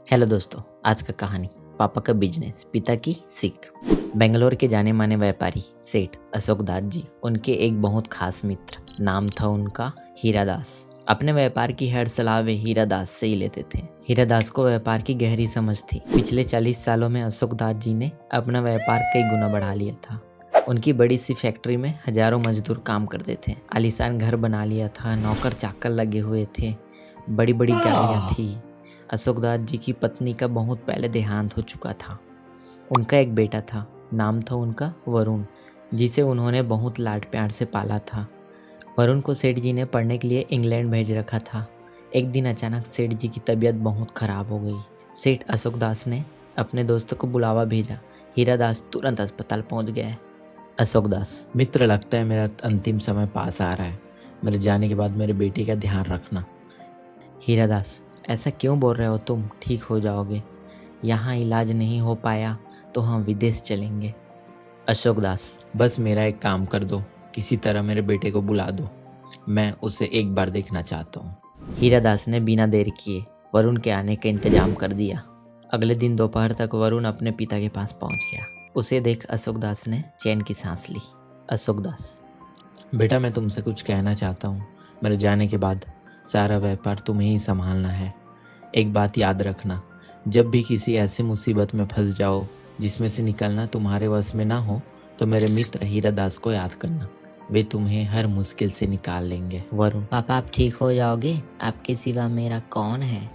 Hello दोस्तों, आज का कहानी पापा का बिजनेस, पिता की सीख। बेंगलोर के जाने माने व्यापारी सेठ अशोक दास जी, उनके एक बहुत खास मित्र, नाम था उनका हीरा दास। अपने व्यापार की हर सलाह वे हीरा दास से ही लेते थे। हीरा दास को व्यापार की गहरी समझ थी। पिछले 40 सालों में अशोक दास जी ने अपना व्यापार कई गुना बढ़ा लिया था। उनकी बड़ी सी फैक्ट्री में हजारों मजदूर काम करते थे। आलीशान घर बना लिया था, नौकर चाकर लगे हुए थे, बड़ी बड़ी गाड़ियाँ थी। अशोक दास जी की पत्नी का बहुत पहले देहांत हो चुका था। उनका एक बेटा था, नाम था उनका वरुण, जिसे उन्होंने बहुत लाड प्यार से पाला था। वरुण को सेठ जी ने पढ़ने के लिए इंग्लैंड भेज रखा था। एक दिन अचानक सेठ जी की तबीयत बहुत खराब हो गई। सेठ अशोक दास ने अपने दोस्तों को बुलावा भेजा। हीरा दास तुरंत अस्पताल पहुंच गए। अशोक दास, मित्र, लगता है मेरा अंतिम समय पास आ रहा है। मेरे जाने के बाद मेरे बेटे का ध्यान रखना। हीरा दास, ऐसा क्यों बोल रहे हो तुम? ठीक हो जाओगे। यहाँ इलाज नहीं हो पाया तो हम विदेश चलेंगे। अशोक दास, बस मेरा एक काम कर दो, किसी तरह मेरे बेटे को बुला दो। मैं उसे एक बार देखना चाहता हूँ। हीरा दास ने बिना देर किए वरुण के आने का इंतजाम कर दिया। अगले दिन दोपहर तक वरुण अपने पिता के पास पहुंच गया। उसे देख अशोक दास ने चैन की सांस ली। अशोक दास, बेटा, मैं तुमसे कुछ कहना चाहता हूँ। मेरे जाने के बाद सारा व्यापार तुम्हें ही संभालना है। एक बात याद रखना, जब भी किसी ऐसी मुसीबत में फंस जाओ जिसमें से निकलना तुम्हारे वश में ना हो, तो मेरे मित्र हीरा दास को याद करना। वे तुम्हें हर मुश्किल से निकाल लेंगे। वरुण, पापा आप ठीक हो जाओगे? आपके सिवा मेरा कौन है?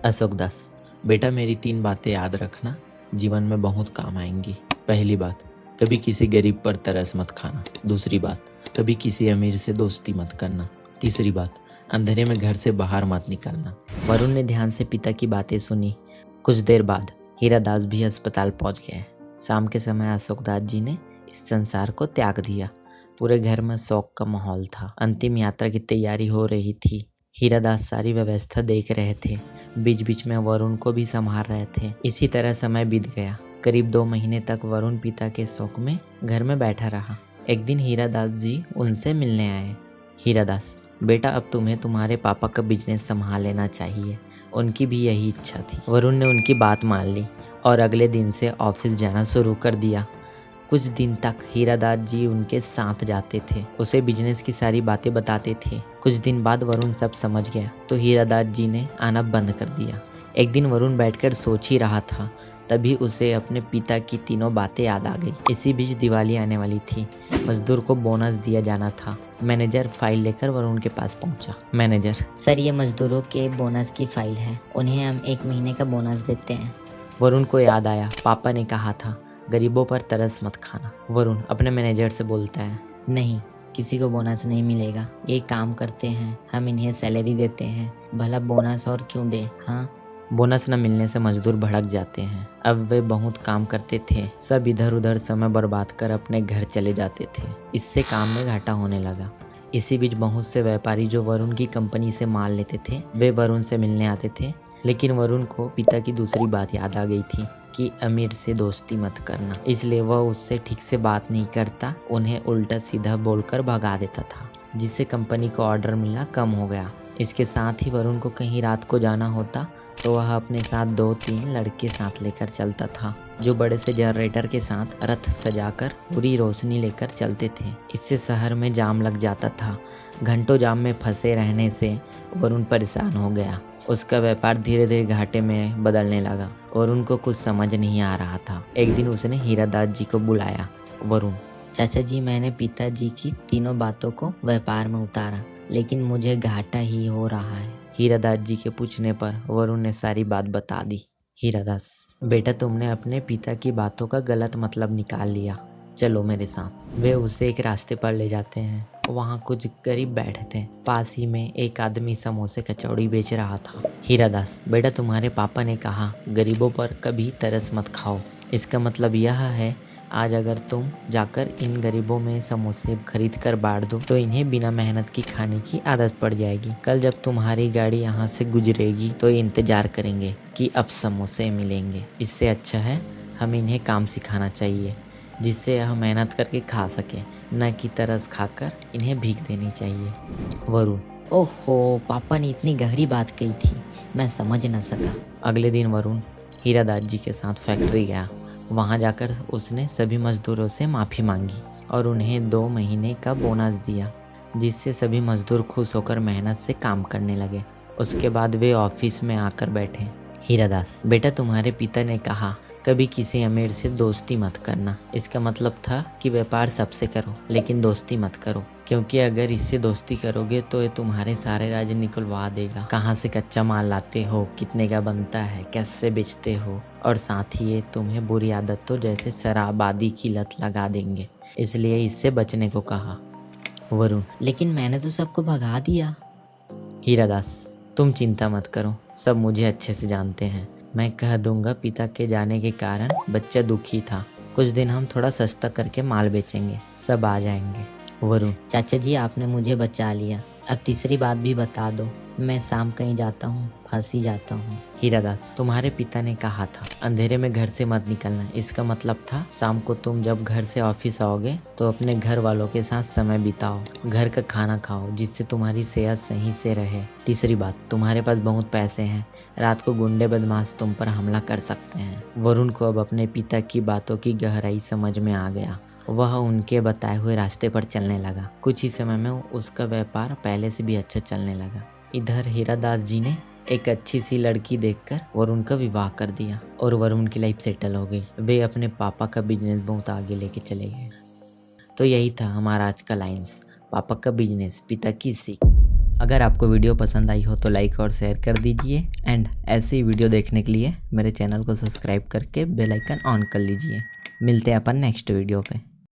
अशोक दास, बेटा, मेरी 3 बातें याद रखना, जीवन में बहुत काम आएंगी। पहली बात, कभी किसी गरीब पर तरस मत खाना। दूसरी बात, कभी किसी अमीर से दोस्ती मत करना। तीसरी बात, अंधेरे में घर से बाहर मत निकलना। वरुण ने ध्यान से पिता की बातें सुनी। कुछ देर बाद हीरा दास भी अस्पताल पहुंच गए। शाम के समय अशोक दास जी ने इस संसार को त्याग दिया। पूरे घर में शोक का माहौल था। अंतिम यात्रा की तैयारी हो रही थी। हीरा दास सारी व्यवस्था देख रहे थे, बीच बीच में वरुण को भी संभाल रहे थे। इसी तरह समय बीत गया। करीब 2 महीने तक वरुण पिता के शोक में घर में बैठा रहा। एक दिन हीरा दास जी उनसे मिलने आए। हीरा दास, बेटा अब तुम्हें तुम्हारे पापा का बिजनेस संभाल लेना चाहिए। उनकी भी यही इच्छा थी। वरुण ने उनकी बात मान ली और अगले दिन से ऑफिस जाना शुरू कर दिया। कुछ दिन तक हीरा दास जी उनके साथ जाते थे, उसे बिजनेस की सारी बातें बताते थे। कुछ दिन बाद वरुण सब समझ गया तो हीरा दास जी ने आना बंद कर दिया। एक दिन वरुण बैठकर सोच ही रहा था, तभी उसे अपने पिता की तीनों बातें याद आ गई। इसी बीच दिवाली आने वाली थी। मजदूर को बोनस दिया जाना था। मैनेजर फाइल लेकर वरुण के पास पहुंचा। मैनेजर, सर, ये मजदूरों के बोनस की फाइल है। उन्हें हम 1 महीने का बोनस देते हैं। वरुण को याद आया, पापा ने कहा था गरीबों पर तरस मत खाना। वरुण अपने मैनेजर से बोलता है, नहीं, किसी को बोनस नहीं मिलेगा। ये काम करते हैं, हम इन्हें सैलरी देते हैं, भला बोनस और क्यों दे? हाँ, बोनस न मिलने से मजदूर भड़क जाते हैं। अब वे बहुत काम करते थे, सब इधर उधर समय बर्बाद कर अपने घर चले जाते थे। इससे काम में घाटा होने लगा। इसी बीच बहुत से व्यापारी जो वरुण की कंपनी से माल लेते थे, वे वरुण से मिलने आते थे। लेकिन वरुण को पिता की दूसरी बात याद आ गई थी कि अमीर से दोस्ती मत करना। इसलिए वह उससे ठीक से बात नहीं करता, उन्हें उल्टा सीधा बोलकर भगा देता था, जिससे कंपनी को ऑर्डर मिलना कम हो गया। इसके साथ ही वरुण को कहीं रात को जाना होता तो वह अपने साथ 2-3 लड़के साथ लेकर चलता था, जो बड़े से जनरेटर के साथ रथ सजाकर पूरी रोशनी लेकर चलते थे। इससे शहर में जाम लग जाता था। घंटों जाम में फंसे रहने से वरुण परेशान हो गया। उसका व्यापार धीरे धीरे घाटे में बदलने लगा और उनको कुछ समझ नहीं आ रहा था। एक दिन उसने हीरा दास जी को बुलाया। वरुण, चाचा जी, मैंने पिताजी की तीनों बातों को व्यापार में उतारा, लेकिन मुझे घाटा ही हो रहा है। हीरा दास जी के पूछने पर वरुण ने सारी बात बता दी। हीरा दास, बेटा तुमने अपने पिता की बातों का गलत मतलब निकाल लिया, चलो मेरे साथ। वे उसे एक रास्ते पर ले जाते हैं। वहाँ कुछ गरीब बैठे थे। पास ही में एक आदमी समोसे कचौड़ी बेच रहा था। हीरा दास, बेटा तुम्हारे पापा ने कहा गरीबों पर कभी तरस मत खाओ। इसका मतलब यह है आज अगर तुम जाकर इन गरीबों में समोसे खरीद कर बांट दो तो इन्हें बिना मेहनत की खाने की आदत पड़ जाएगी। कल जब तुम्हारी गाड़ी यहाँ से गुजरेगी तो इंतजार करेंगे कि अब समोसे मिलेंगे। इससे अच्छा है हम इन्हें काम सिखाना चाहिए, जिससे यह मेहनत करके खा सके, न कि तरस खाकर इन्हें भीख देनी चाहिए। वरुण, ओहो, पापा ने इतनी गहरी बात कही थी। मैं समझ न सका। अगले दिन वरुण हीरादास जी के साथ फैक्ट्री गया। वहां जाकर उसने सभी मजदूरों से माफ़ी मांगी और उन्हें 2 महीने का बोनस दिया, जिससे सभी मजदूर खुश होकर मेहनत से काम करने लगे। उसके बाद वे ऑफिस में आकर बैठे। हीरादास, बेटा तुम्हारे पिता ने कहा कभी किसी अमीर से दोस्ती मत करना। इसका मतलब था कि व्यापार सबसे करो लेकिन दोस्ती मत करो, क्योंकि अगर इससे दोस्ती करोगे तो ये तुम्हारे सारे राज निकलवा देगा। कहाँ से कच्चा माल लाते हो, कितने का बनता है, कैसे बेचते हो, और साथ ही ये तुम्हें बुरी आदतों जैसे शराब आदि की लत लगा देंगे, इसलिए इससे बचने को कहा। वरुण, लेकिन मैंने तो सबको भगा दिया। हीरादास, तुम चिंता मत करो, सब मुझे अच्छे से जानते हैं। मैं कह दूंगा पिता के जाने के कारण बच्चा दुखी था। कुछ दिन हम थोड़ा सस्ता करके माल बेचेंगे, सब आ जाएंगे। वरुण, चाचा जी आपने मुझे बचा लिया। अब तीसरी बात भी बता दो। मैं शाम कहीं जाता हूँ, फंस ही जाता हूँ। हीरादास, तुम्हारे पिता ने कहा था अंधेरे में घर से मत निकलना। इसका मतलब था शाम को तुम जब घर से ऑफिस आओगे तो अपने घर वालों के साथ समय बिताओ, घर का खाना खाओ, जिससे तुम्हारी सेहत सही से रहे। तीसरी बात, तुम्हारे पास बहुत पैसे हैं, रात को गुंडे बदमाश तुम पर हमला कर सकते हैं। वरुण को अब अपने पिता की बातों की गहराई समझ में आ गया। वह उनके बताए हुए रास्ते पर चलने लगा। कुछ ही समय में उसका व्यापार पहले से भी अच्छा चलने लगा। इधर हीरादास जी ने एक अच्छी सी लड़की देखकर वरुण का विवाह कर दिया और वरुण की लाइफ सेटल हो गई। वे अपने पापा का बिजनेस बहुत आगे लेके चले गए। तो यही था हमारा आज का लाइंस, पापा का बिजनेस, पिता की सीख। अगर आपको वीडियो पसंद आई हो तो लाइक और शेयर कर दीजिए एंड ऐसे ही वीडियो देखने के लिए मेरे चैनल को सब्सक्राइब करके बेल आइकन ऑन कर लीजिए। मिलते हैं अपन नेक्स्ट वीडियो पे।